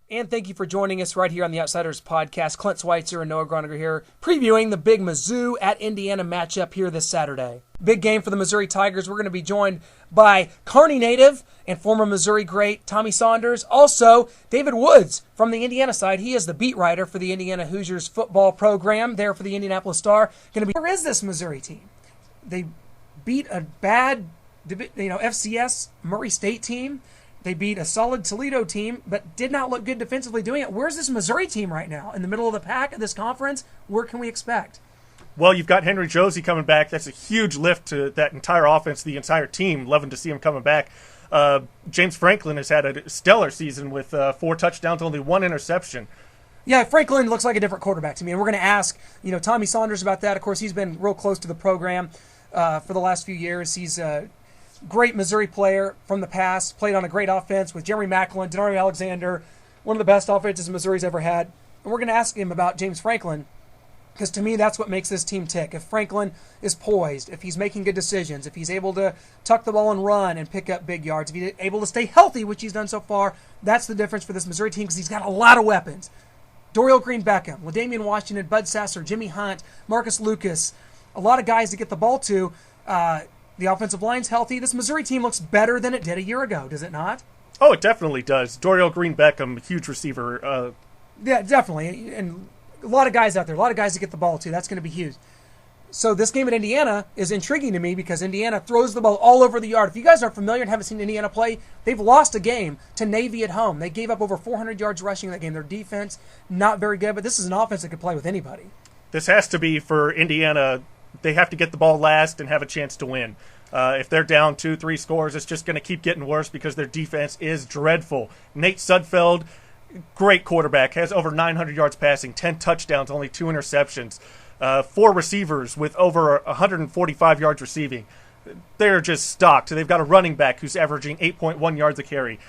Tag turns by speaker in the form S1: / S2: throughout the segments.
S1: And thank you for joining us right here on the Outsiders Podcast. Clint Schweitzer and Noah Groniger here, previewing the big Mizzou at Indiana matchup here this Saturday. Big game for the Missouri Tigers. We're going to be joined by Kearney native and former Missouri great Tommy Saunders. Also, David Woods from the Indiana side. He is the beat writer for the Indiana Hoosiers football program there for the Indianapolis Star. Where is this Missouri team? They beat a bad, FCS Murray State team. They beat a solid Toledo team, but did not look good defensively doing it. Where's this Missouri team right now? In the middle of the pack of this conference? Where can we expect?
S2: Well, you've got Henry Josie coming back. That's a huge lift to that entire offense, the entire team. Loving to see him coming back. James Franklin has had a stellar season with 4 touchdowns, only 1 interception.
S1: Yeah, Franklin looks like a different quarterback to me. And we're going to ask, Tommy Saunders about that. Of course, he's been real close to the program for the last few years. He's great Missouri player from the past, played on a great offense with Jeremy Macklin, Denario Alexander, one of the best offenses Missouri's ever had. And we're going to ask him about James Franklin, because to me that's what makes this team tick. If Franklin is poised, if he's making good decisions, if he's able to tuck the ball and run and pick up big yards, if he's able to stay healthy, which he's done so far, that's the difference for this Missouri team, because he's got a lot of weapons. Dorial Green-Beckham, LaDamian Washington, Bud Sasser, Jimmy Hunt, Marcus Lucas, a lot of guys to get the ball to. The offensive line's healthy. This Missouri team looks better than it did a year ago, does it not?
S2: Oh, it definitely does. Dorial Green-Beckham, huge receiver.
S1: Yeah, definitely. And a lot of guys out there, a lot of guys to get the ball to. That's going to be huge. So this game at Indiana is intriguing to me because Indiana throws the ball all over the yard. If you guys aren't familiar and haven't seen Indiana play, they've lost a game to Navy at home. They gave up over 400 yards rushing in that game. Their defense, not very good, but this is an offense that could play with anybody.
S2: This has to be for Indiana. They have to get the ball last and have a chance to win. If they're down 2-3 scores, it's just going to keep getting worse because their defense is dreadful. Nate Sudfeld, great quarterback, has over 900 yards passing, 10 touchdowns, only 2 interceptions, 4 receivers with over 145 yards receiving. They're just stocked. They've got a running back who's averaging 8.1 yards a carry.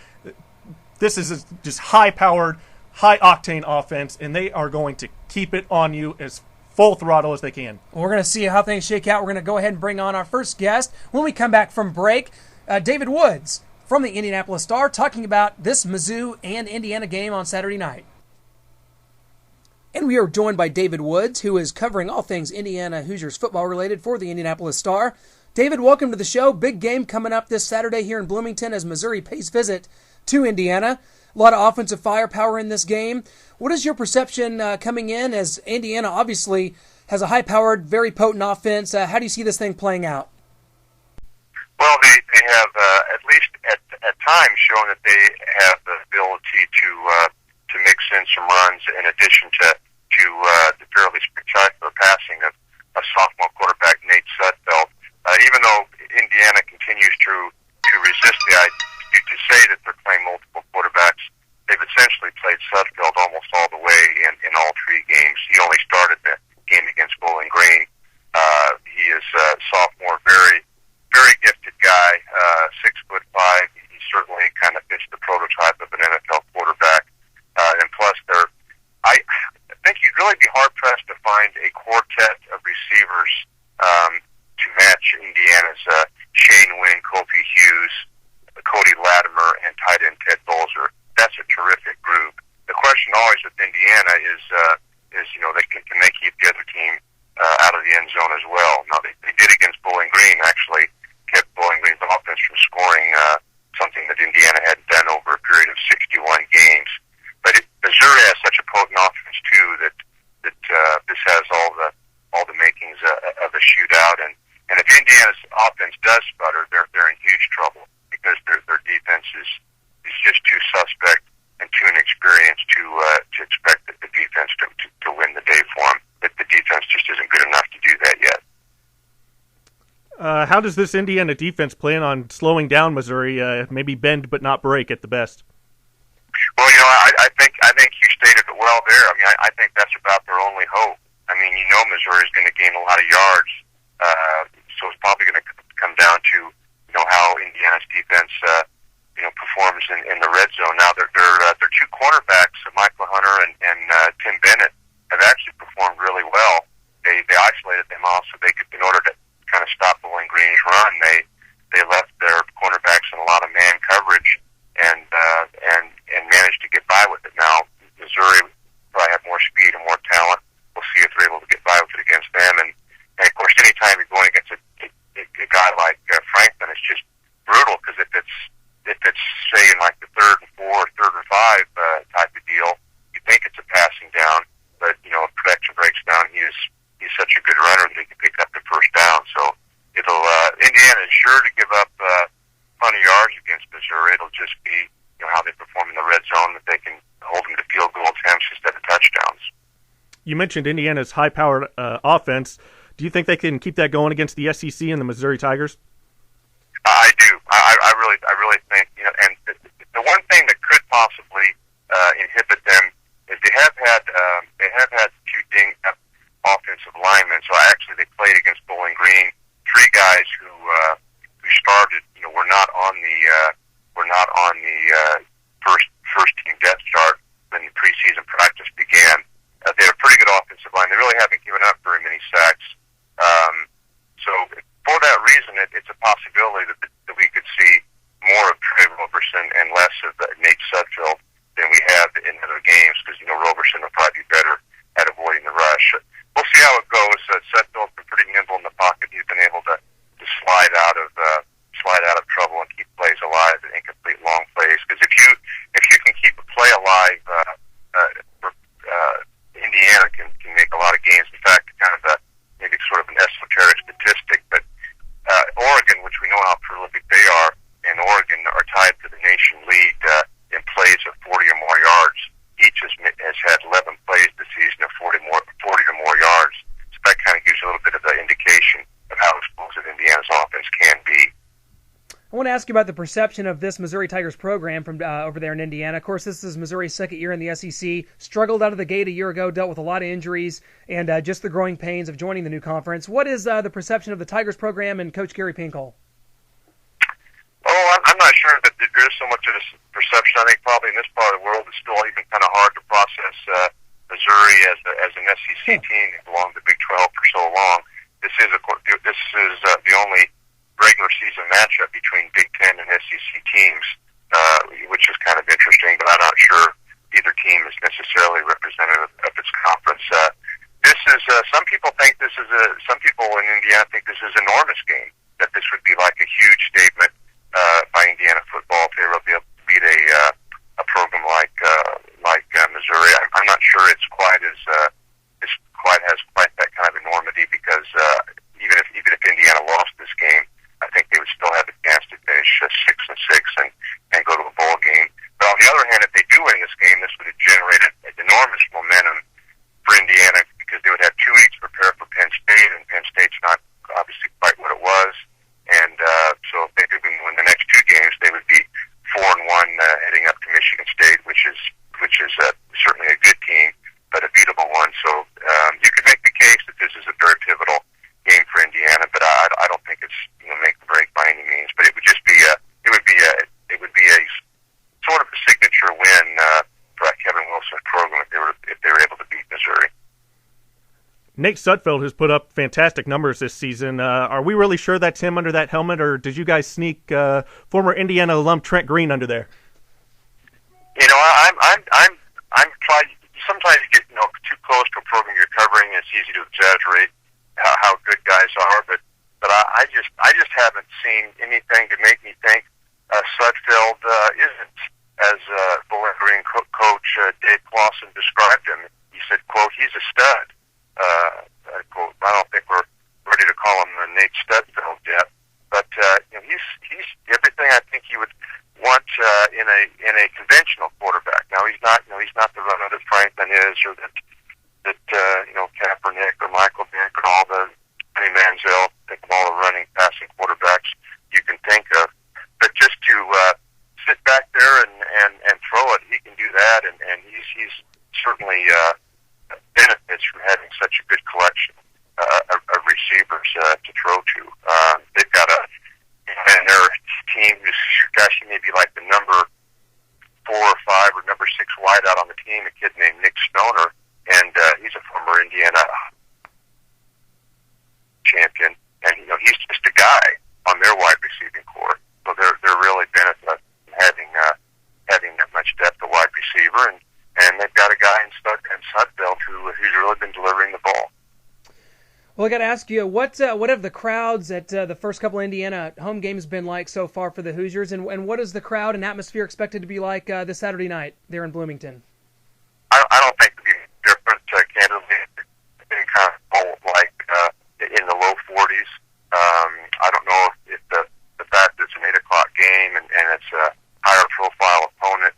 S2: This is just high-powered, high-octane offense, and they are going to keep it on you as full throttle as they can.
S1: Well, we're going to see how things shake out. We're going to go ahead and bring on our first guest when we come back from break. David Woods from the Indianapolis Star talking about this Mizzou and Indiana game on Saturday night. And we are joined by David Woods, who is covering all things Indiana Hoosiers football related for the Indianapolis Star. David, welcome to the show. Big game coming up this Saturday here in Bloomington as Missouri pays visit to Indiana. A lot of offensive firepower in this game. What is your perception coming in as Indiana obviously has a high-powered, very potent offense? How do you see this thing playing out?
S3: Well, they have, at least at times, shown that they have the ability to mix in some runs in addition to the fairly spectacular passing of sophomore quarterback Nate Sudfeld. Even though Indiana continues to resist the idea to say that they're playing multiple quarterbacks, they've essentially played Sudfeld almost all the way in all 3 games. He only started the game against Bowling Green. He is a sophomore, very, very gifted guy, 6'5". He certainly kind of fits the prototype of an NFL quarterback. And plus, I think you'd really be hard-pressed to find a quartet of receivers to match Indiana's Shane Wynn, Kofi Hughes, Cody Latimer, and tight end Ted Bolzer. That's a terrific group. The question always with Indiana is can they keep the other team out of the end zone as well? Now, they did against Bowling Green, actually, kept Bowling Green's offense from scoring something that Indiana hadn't done over a period of 61 games. But Missouri has such a potent offense, too, that this has all the makings of a shootout. And if Indiana's offense does sputter, they're in huge trouble because their defense is just too suspect and too inexperienced to expect the defense to win the day for them. But the defense just isn't good enough to do that yet.
S2: How does this Indiana defense plan on slowing down Missouri, maybe bend but not break at the best?
S3: Well, I think you stated it well there. I mean, I think that's about their only hope. I mean, Missouri's going to gain a lot of yards, so it's probably going to come down to how Indiana's defense performs in the red zone. Now, their 2 cornerbacks, Michael Hunter and Tim Bennett, have actually performed really well. They isolated them all so they could, in order to kind of stop Bowling Green's run, they left their cornerbacks in a lot of man coverage and managed to get by with it. Now, zone that they can hold them to field goal attempts instead of touchdowns.
S2: You mentioned Indiana's high-powered offense. Do you think they can keep that going against the SEC and the Missouri Tigers?
S3: I do. I really think, and the one thing that could possibly inhibit them is they have had two dinged up offensive linemen. So actually, they played against Bowling Green. Three guys who started, were not on the first team depth chart when the preseason practice began. They have a pretty good offensive line. They really haven't given up very many sacks. So for that reason, it's a possibility that we could see more of Trey Roberson and less of Nate Sudfeld than we have in other games, because Roberson will probably be better at avoiding the rush. We'll see how it goes. Sudfeld's been pretty nimble in the pocket. He's been able to slide out of trouble and keep plays alive and incomplete long plays. Because if you can keep a play alive, Indiana can make a lot of games. In fact, kind of maybe sort of an esoteric statistic, but Oregon, which we know how prolific they are, and Oregon are tied for the nation lead in plays of 40 or more yards. Each has had 11 plays this season of 40 or more yards. So that kind of gives you a little bit of an indication of how explosive Indiana's offense can be.
S1: I want to ask you about the perception of this Missouri Tigers program from over there in Indiana. Of course, this is Missouri's second year in the SEC. Struggled out of the gate a year ago, dealt with a lot of injuries, and just the growing pains of joining the new conference. What is the perception of the Tigers program and Coach Gary Pinkel?
S3: Oh, I'm not sure that there is so much of this perception. I think probably in this part of the world it's still even kind of hard to process Missouri as an SEC team that belonged to Big 12 for so long. This is the only regular season matchup between Big 10 and SEC teams, which is kind of interesting, but I'm not sure either team is necessarily representative of its conference. This is some people in Indiana think this is an enormous game, that this would be like a huge statement by Indiana football if they were able to beat a program like Missouri. I'm not sure it's has quite that kind of enormity, because even if Indiana lost this game, I think they would still have a chance to finish 6-6 and go to a bowl game. But on the other hand, if they do win this game, this would have generated an enormous momentum for Indiana, because they would have 2 weeks to prepare for Penn State, and Penn State's not obviously quite what it was. And so if they could win the next 2 games, they would be 4-1 heading up to Michigan State, which is certainly a good team, but a beatable one. So you could make the case that this is a very pivotal game for Indiana, but I don't think it's make or break by any means. But it would just be a sort of a signature win for that Kevin Wilson program if they were able to beat Missouri.
S2: Nate Sudfeld has put up fantastic numbers this season. Are we really sure that's him under that helmet, or did you guys sneak former Indiana alum Trent Green under there?
S3: I'm trying. Sometimes you get too close to a program you're covering, and it's easy to exaggerate how good guys are. But I just haven't seen anything to make me think Sudfeld isn't as Bowling Green coach Dave Clawson described him. He said, "quote He's a stud." Quote, I don't think we're ready to call him Nate Sudfeld yet, but he's everything I think you would want in a conventional quarterback. Now he's not the runner that Franklin is, or that Kaepernick or Michael Vick or all the Manziel, think of all the running, passing quarterbacks you can think of. But just to sit back there and throw it, he can do that, and he's certainly benefits from having such a good collection of receivers to throw to. They've got and their team who's, gosh, he may be like the number 4 or 5 or number 6 wideout on the team, a kid named Nick Stoner, and he's a former Indiana champion, and he's just a guy on their wide receiving core. So they're really benefiting from having that much depth at wide receiver, and they've got a guy in Sudfeld who's really been delivering the ball.
S1: Well, I got to ask you, what have the crowds at the first couple of Indiana home games been like so far for the Hoosiers, and what is the crowd and atmosphere expected to be like this Saturday night there in Bloomington?
S3: I don't think it'll be different, candidly. It's been kind of like in the low 40s. I don't know if the fact that it's an 8 o'clock game and it's a higher profile opponent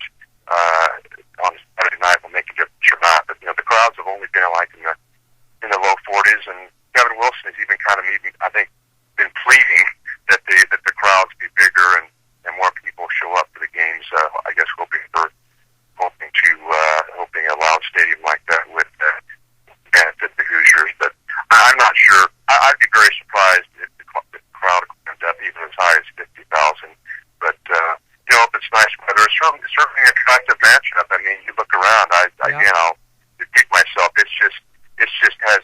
S3: around. Again, I'll repeat myself. It just has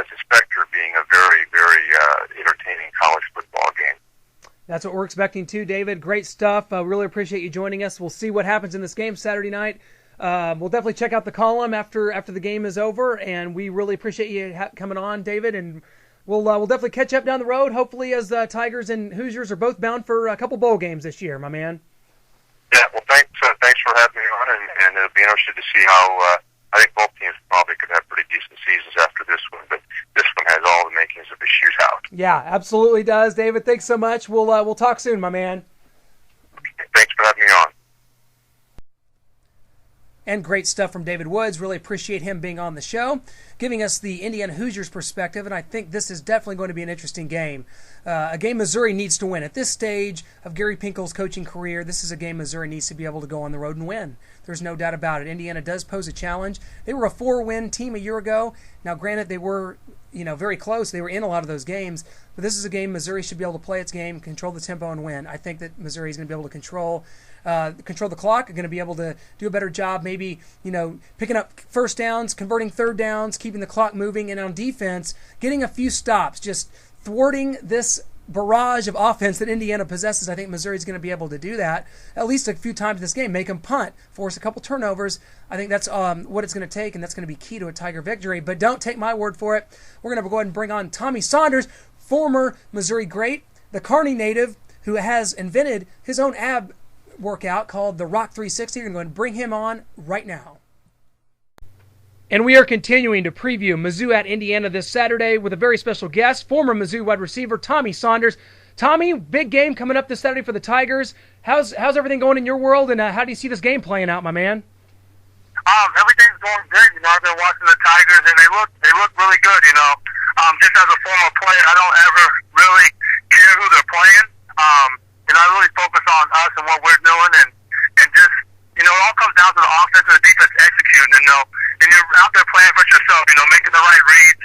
S3: the specter of being a very, very entertaining college football game.
S1: That's what we're expecting too, David. Great stuff. Really appreciate you joining us. We'll see what happens in this game Saturday night. We'll definitely check out the column after the game is over, and we really appreciate you coming on, David. And we'll definitely catch up down the road. Hopefully, as Tigers and Hoosiers are both bound for a couple bowl games this year, my man.
S3: Yeah, well, thanks for having me on, and it'll be interesting to see how. I think both teams probably could have pretty decent seasons after this one, but this one has all the makings of a shootout.
S1: Yeah, absolutely does, David. Thanks so much. We'll talk soon, my man.
S3: Okay, thanks for having me on.
S1: And great stuff from David Woods. Really appreciate him being on the show, giving us the Indiana Hoosiers perspective, and I think this is definitely going to be an interesting game. A game Missouri needs to win. At this stage of Gary Pinkel's coaching career, this is a game Missouri needs to be able to go on the road and win. There's no doubt about it. Indiana does pose a challenge. They were a 4-win team a year ago. Now, granted, they were very close. They were in a lot of those games, but this is a game Missouri should be able to play its game, control the tempo, and win. I think that Missouri is going to be able to control the clock, are going to be able to do a better job, maybe, picking up first downs, converting third downs, keeping the clock moving, and on defense, getting a few stops, just thwarting this barrage of offense that Indiana possesses. I think Missouri's going to be able to do that at least a few times in this game, make them punt, force a couple turnovers. I think that's what it's going to take, and that's going to be key to a Tiger victory. But don't take my word for it. We're going to go ahead and bring on Tommy Saunders, former Missouri great, the Kearney native who has invented his own ab workout called the Rock 360. We're going to bring him on right now. And we are continuing to preview Mizzou at Indiana this Saturday with a very special guest, former Mizzou wide receiver Tommy Saunders. Tommy, big game coming up this Saturday for the Tigers. How's everything going in your world, and how do you see this game playing out, my man?
S4: Everything's going great. I've been watching the Tigers, and they look really good. Just as a former player, I don't ever really care who they're playing. I really focus on us and what we're doing, and just it all comes down to the offense and the defense executing. And you're out there playing for yourself. Making the right reads,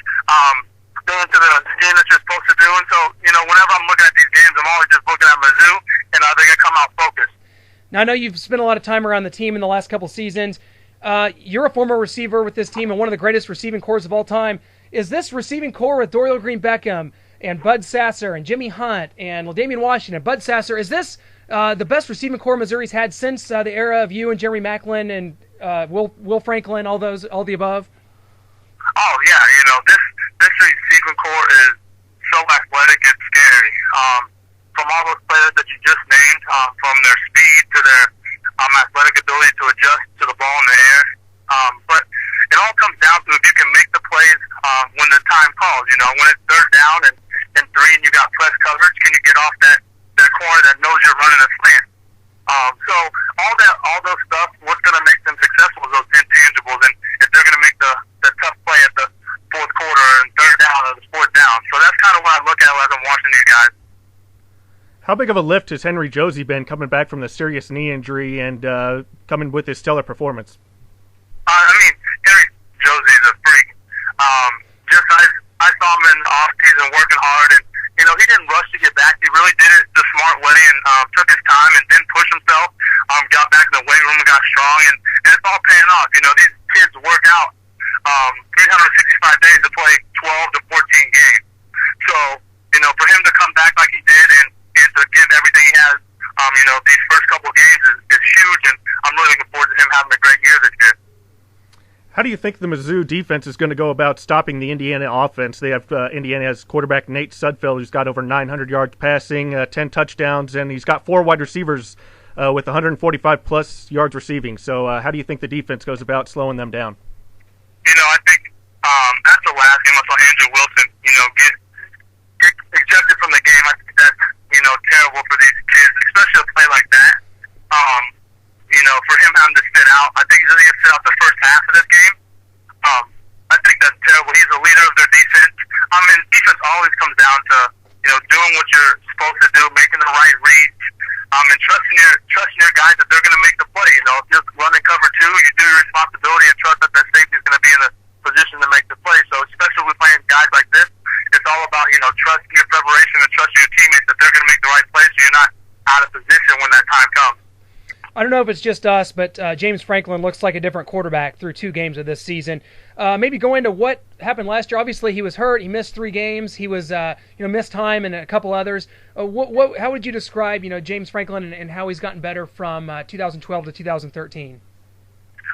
S4: doing to the scheme that you're supposed to do. And so, whenever I'm looking at these games, I'm always just looking at Mizzou, and they're going to come out focused.
S1: Now, I know you've spent a lot of time around the team in the last couple seasons. You're a former receiver with this team and one of the greatest receiving corps of all time. Is this receiving corps with Dorial Green Beckham and Bud Sasser and Jimmy Hunt and Damian Washington, Bud Sasser, is this the best receiving corps Missouri's had since the era of you and Jeremy Macklin and Will Franklin, all the above?
S4: Oh yeah, this receiving corps is so athletic, it's scary. From all those players that you just named, from their speed to their athletic ability to adjust to the ball in the air. But it all comes down to if you can make the plays when the time calls. When it's third down and 3 and you got press coverage, can you get off that corner that knows you're running a slant? So all those stuff, what's going to make them successful is those intangibles, and if they're going to make the tough play at the fourth quarter and third down or the fourth down. So that's kind of what I look at as I'm watching these guys.
S2: How big of a lift has Henry Josie been coming back from the serious knee injury and coming with his stellar performance?
S4: Henry Josie is a freak. I saw him in the offseason working hard, and he didn't rush to get back. He really did it the smart way and took his time and didn't push himself. Got back in the weight room and got strong, and it's all paying off. These kids work out 365 days to play 12 to 14 games. So, for him to come back like he did and to give everything he has, these first couple of games is huge, and I'm really looking forward to him having a great year this year.
S2: How do you think the Mizzou defense is going to go about stopping the Indiana offense? They have Indiana has quarterback Nate Sudfeld, who's got over 900 yards passing, 10 touchdowns, and he's got 4 wide receivers with 145-plus yards receiving. So how do you think the defense goes about slowing them down?
S4: I think after the last game, I saw Andrew Wilson, get ejected from the game. I think that's, terrible for these kids, especially a play like that. For him having to sit out, I think he's going to sit out the first half of this game. I think that's terrible. He's the leader of their defense. Defense always comes down to, doing what you're supposed to do, making the right reads, and trusting your guys that they're going to make the play. If you're running cover 2, you do your responsibility and trust that safety is going to be in a position to make the play. So especially with playing guys like this, it's all about, trusting your preparation and trusting your teammates that they're going to make the right play so you're not out of position when that time comes.
S1: I I don't know if it's just us, but James Franklin looks like a different quarterback through 2 games of this season. Maybe go into what happened last year. Obviously, he was hurt. He missed 3 games. He was, missed time and a couple others. How would you describe, James Franklin and how he's gotten better from 2012 to 2013?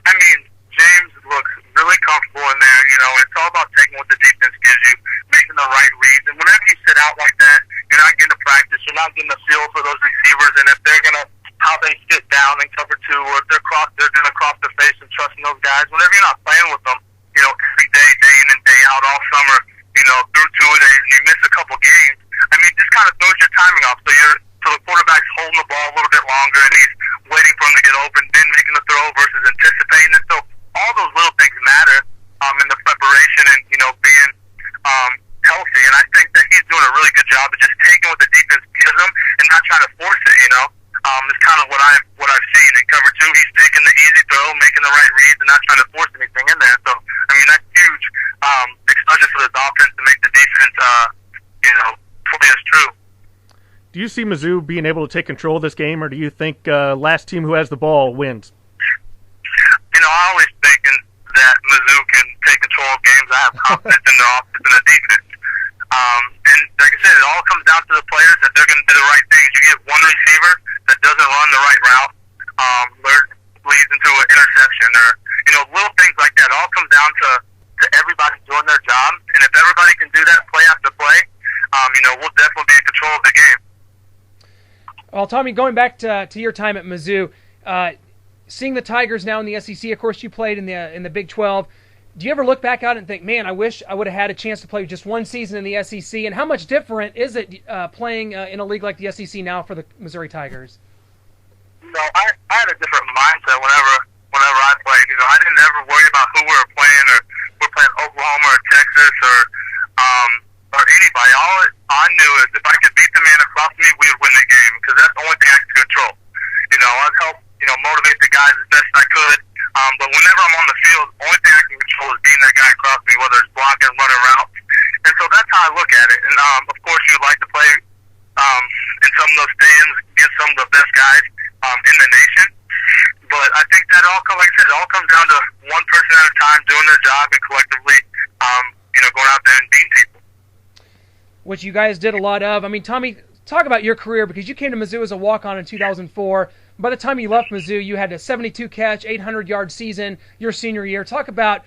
S4: I mean, James looks really comfortable in there. It's all about taking what the defense gives you, making the right reads. And whenever you sit out like that, you're not getting to practice. You're not getting the feel for those receivers. And if they're going to, how they sit down in cover 2, or if they're going to cross their face and trusting those guys. Whenever you're not playing with them, every day, day in and day out, all summer, through 2 days, and you miss a couple games, I mean, it just kind of throws your timing off. So the quarterback's holding the ball a little bit longer, and he's waiting for him to get open, then making the throw versus anticipating it. So all those little things matter in the preparation and, being healthy. And I think that he's doing a really good job of just taking what the defense gives him and not trying to force it, It's kind of what I've seen. In cover 2, he's taking the easy throw, making the right reads, and not trying to force anything in there. So, I mean, that's huge exposure for this offense to make the defense, play as true.
S2: Do you see Mizzou being able to take control of this game, or do you think last team who has the ball wins?
S4: I always think that Mizzou can take control of games. I have confidence in their offense and their defense. And like I said, it all comes down to the players that they're going to do the right things. You get one receiver that doesn't run the right route, leads into an interception, or little things like that. It all comes down to everybody doing their job. And if everybody can do that play after play, we'll definitely be in control of the game.
S1: Well, Tommy, going back to your time at Mizzou, seeing the Tigers now in the SEC, of course you played in the Big 12. Do you ever look back out and think, man, I wish I would have had a chance to play just one season in the SEC? And how much different is it playing in a league like the SEC now for the Missouri Tigers?
S4: I had a different mindset whenever I played. I didn't ever worry about who we were playing, or we're playing Oklahoma or Texas or anybody. All I knew is if I could beat the man across me, we would win the game, because that's the only thing I could control. I'd help motivate the guys as best I could. But whenever I'm on the field, the only thing I can control is beating that guy across me, whether it's blocking, running routes. And so that's how I look at it. And of course, you'd like to play in some of those stadiums against some of the best guys in the nation. But I think that like I said, it all comes down to one person at a time doing their job and collectively, going out there and beating people.
S1: Which you guys did a lot of. I mean, Tommy, talk about your career, because you came to Mizzou as a walk-on in 2004. By the time you left Mizzou, you had a 72-catch, 800-yard season your senior year. Talk about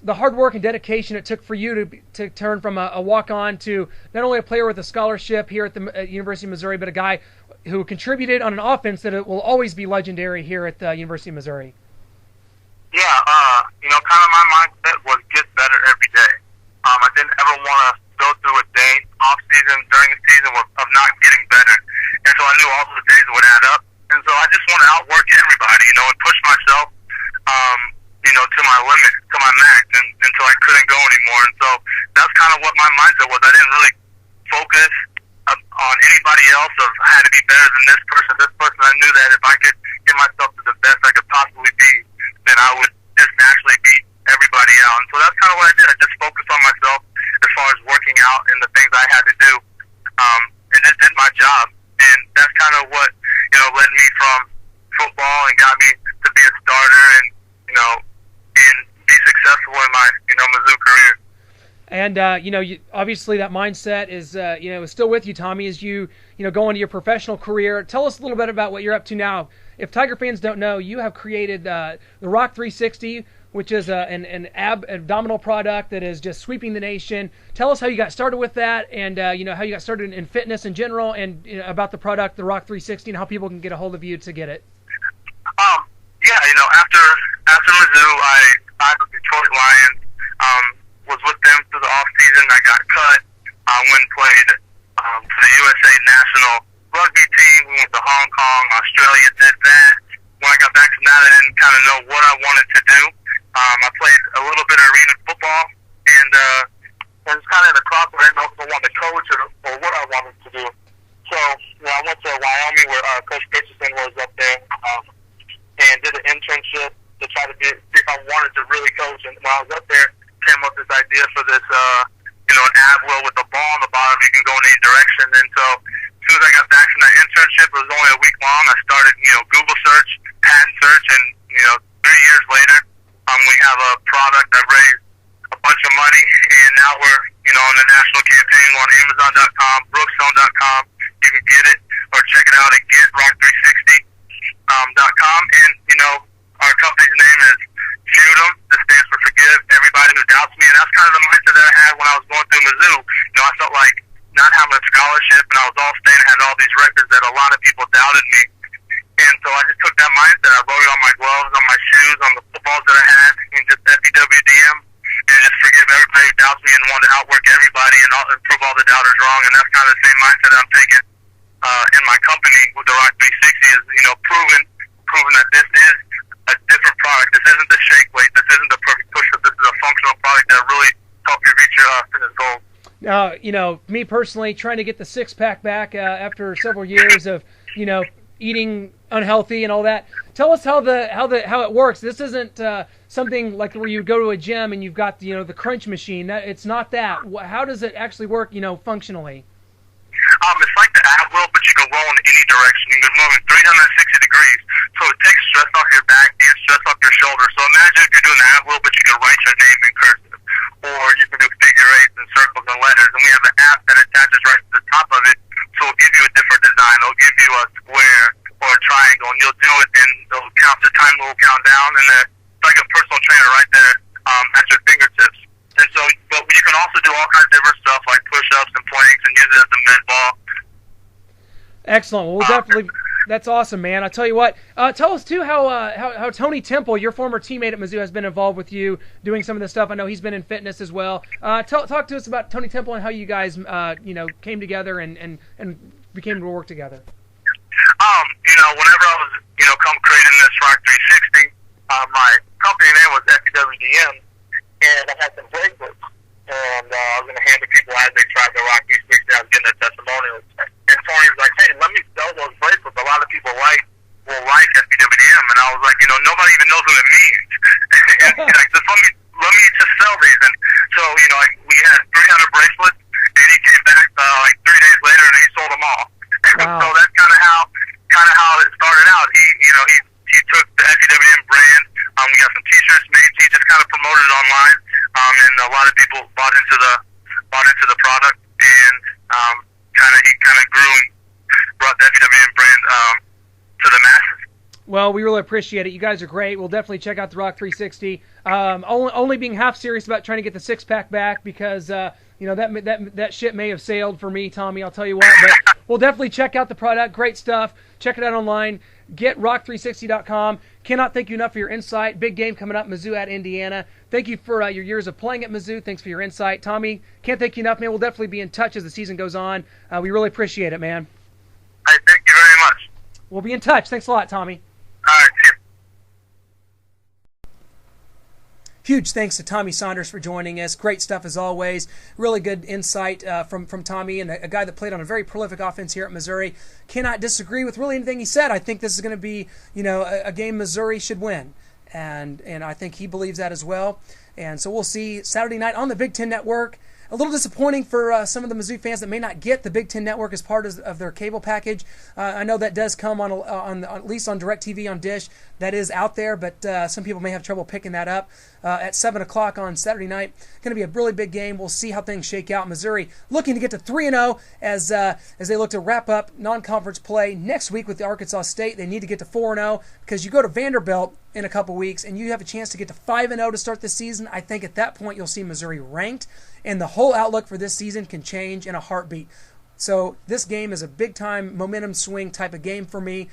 S1: the hard work and dedication it took for you to turn from a walk-on to not only a player with a scholarship here at the University of Missouri, but a guy who contributed on an offense that it will always be legendary here at the University of Missouri.
S4: Yeah, kind of my mindset was get better every day. I didn't ever want to go through a day, off-season, during the season, of not getting better. And so I knew all those days would add up. And so I just want to outwork everybody, and push myself, to my limit, to my max, and until I couldn't go anymore. And so that's kind of what my mindset was. I didn't really focus on anybody else of I had to be better than this person. I knew that if I could get myself to the best I could possibly be, then I would just naturally beat everybody out. And so that's kind of what I did. I just focused on myself as far as working out and the things I had to do, and just did my job. And that's kind of what led me from football and got me to be a starter and and be successful in my Mizzou career.
S1: And obviously that mindset is is still with you, Tommy, as you go into your professional career. Tell us a little bit about what you're up to now. If Tiger fans don't know, you have created the Rock 360, which is an abdominal product that is just sweeping the nation. Tell us how you got started with that, and how you got started in fitness in general, and about the product, the Rock 360, and how people can get a hold of you to get it.
S4: After Mizzou, I was Detroit Lions. Was with them through the off season. I got cut. Went and played for the USA national rugby team. We went to Hong Kong, Australia. Did that. When I got back from that, I didn't kind of know what I wanted to do. I played a little bit of arena football, and I was kind of in a crossroads. I didn't know if I wanted to coach or what I wanted to do. So I went to Wyoming, where Coach Richardson was up there, and did an internship to try to see if I wanted to really coach. And when I was up there, came up with this idea for this, an ab wheel with a ball on the bottom. You can go in any direction. And so as soon as I got back from that internship, it was only a week long. I started, Google search, later, we have a product that raised a bunch of money, and now we're, on the national campaign on Amazon.com, Brookstone.com. You can get it or check it out at GetRock360.com. And, our company's name is Shoot 'em. This stands for Forgive Everybody Who Doubts Me. And that's kind of the mindset that I had when I was going through Mizzou. I felt like not having a scholarship, and I was all state and had all these records that a lot of people doubted me. And so I just took that mindset. I wrote it on my gloves, on my shoes, on the footballs that I had, and just FEWDM, and just forgive everybody who doubts me and want to outwork everybody and prove all the doubters wrong. And that's kind of the same mindset that I'm taking in my company with the Rock 360 is, proving that this is a different product. This isn't the shake weight. This isn't the perfect push-up. This is a functional product that really helps you reach your fitness goals.
S1: Now, me personally, trying to get the six-pack back after several years of, eating unhealthy and all that. Tell us how it works. This isn't something like where you go to a gym and you've got the crunch machine. It's not that. How does it actually work, functionally?
S4: It's like the ab wheel, but you can roll in any direction. You can move in 360 degrees. So it takes stress off your back and stress off your shoulders. So imagine if you're doing the ab wheel, but you can write your name in cursive. Or you can do figure eights and circles and letters. And we have an app that attaches right to the top of it. So it'll give you a different design. It'll give you a square or a triangle. And you'll do it, and it'll count, the time will count down. And it's like a personal trainer right there at your fingertips. And so, but you can also do all kinds of different stuff like push-ups and planks and use it as a med ball.
S1: Excellent. Well, we'll definitely. That's awesome, man. I'll tell you what. Tell us too how Tony Temple, your former teammate at Mizzou, has been involved with you doing some of this stuff. I know he's been in fitness as well. Talk to us about Tony Temple and how you guys, came together and became to work together.
S4: Whenever I was, come creating this Rock 360, my company name was FEWDM, and I had some bracelets, and I was going to hand to people as they tried the Rock 360. I was getting their testimonials. And Tony was like, hey, let me sell those bracelets. A lot of people will like FPWDM. And I was like, nobody even knows what it means. And he's like, just let me just sell these. And so, we had 300 bracelets, and he came back 3 days later, and he sold them all.
S1: Wow.
S4: So that's kind of how it started out. He took the FPWDM brand. We got some T-shirts made. He just kind of promoted it online, and a lot of people bought into the product, and he kind of grew and brought the FPWDM brand to the masses.
S1: Well, we really appreciate it. You guys are great. We'll definitely check out the Rock 360. Only being half serious about trying to get the six-pack back because that ship may have sailed for me, Tommy. I'll tell you what. But we'll definitely check out the product. Great stuff. Check it out online. GetRock360.com. Cannot thank you enough for your insight. Big game coming up, Mizzou at Indiana. Thank you for your years of playing at Mizzou. Thanks for your insight. Tommy, can't thank you enough, man. We'll definitely be in touch as the season goes on. We really appreciate it, man.
S4: Hey, thank you very much.
S1: We'll be in touch. Thanks a lot, Tommy.
S4: All right, see you.
S1: Huge thanks to Tommy Saunders for joining us. Great stuff as always. Really good insight from Tommy, and a guy that played on a very prolific offense here at Missouri. Cannot disagree with really anything he said. I think this is going to be, a game Missouri should win, and I think he believes that as well. And so we'll see Saturday night on the Big Ten Network. A little disappointing for some of the Mizzou fans that may not get the Big Ten Network as part of their cable package. I know that does come on at least on DirecTV on Dish. That is out there, but some people may have trouble picking that up. At 7 o'clock on Saturday night, going to be a really big game. We'll see how things shake out. Missouri looking to get to 3-0 as they look to wrap up non-conference play next week with the Arkansas State. They need to get to 4-0 because you go to Vanderbilt in a couple weeks and you have a chance to get to 5-0 to start the season. I think at that point you'll see Missouri ranked, and the whole outlook for this season can change in a heartbeat. So this game is a big-time momentum swing type of game for me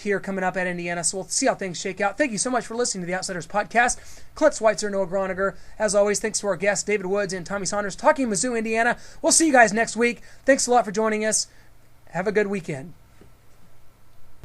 S1: here coming up at Indiana. So we'll see how things shake out. Thank you so much for listening to the Outsiders Podcast. Clint Schweitzer, Noah Groniger. As always, thanks to our guests, David Woods and Tommy Saunders, talking Mizzou, Indiana. We'll see you guys next week. Thanks a lot for joining us. Have a good weekend.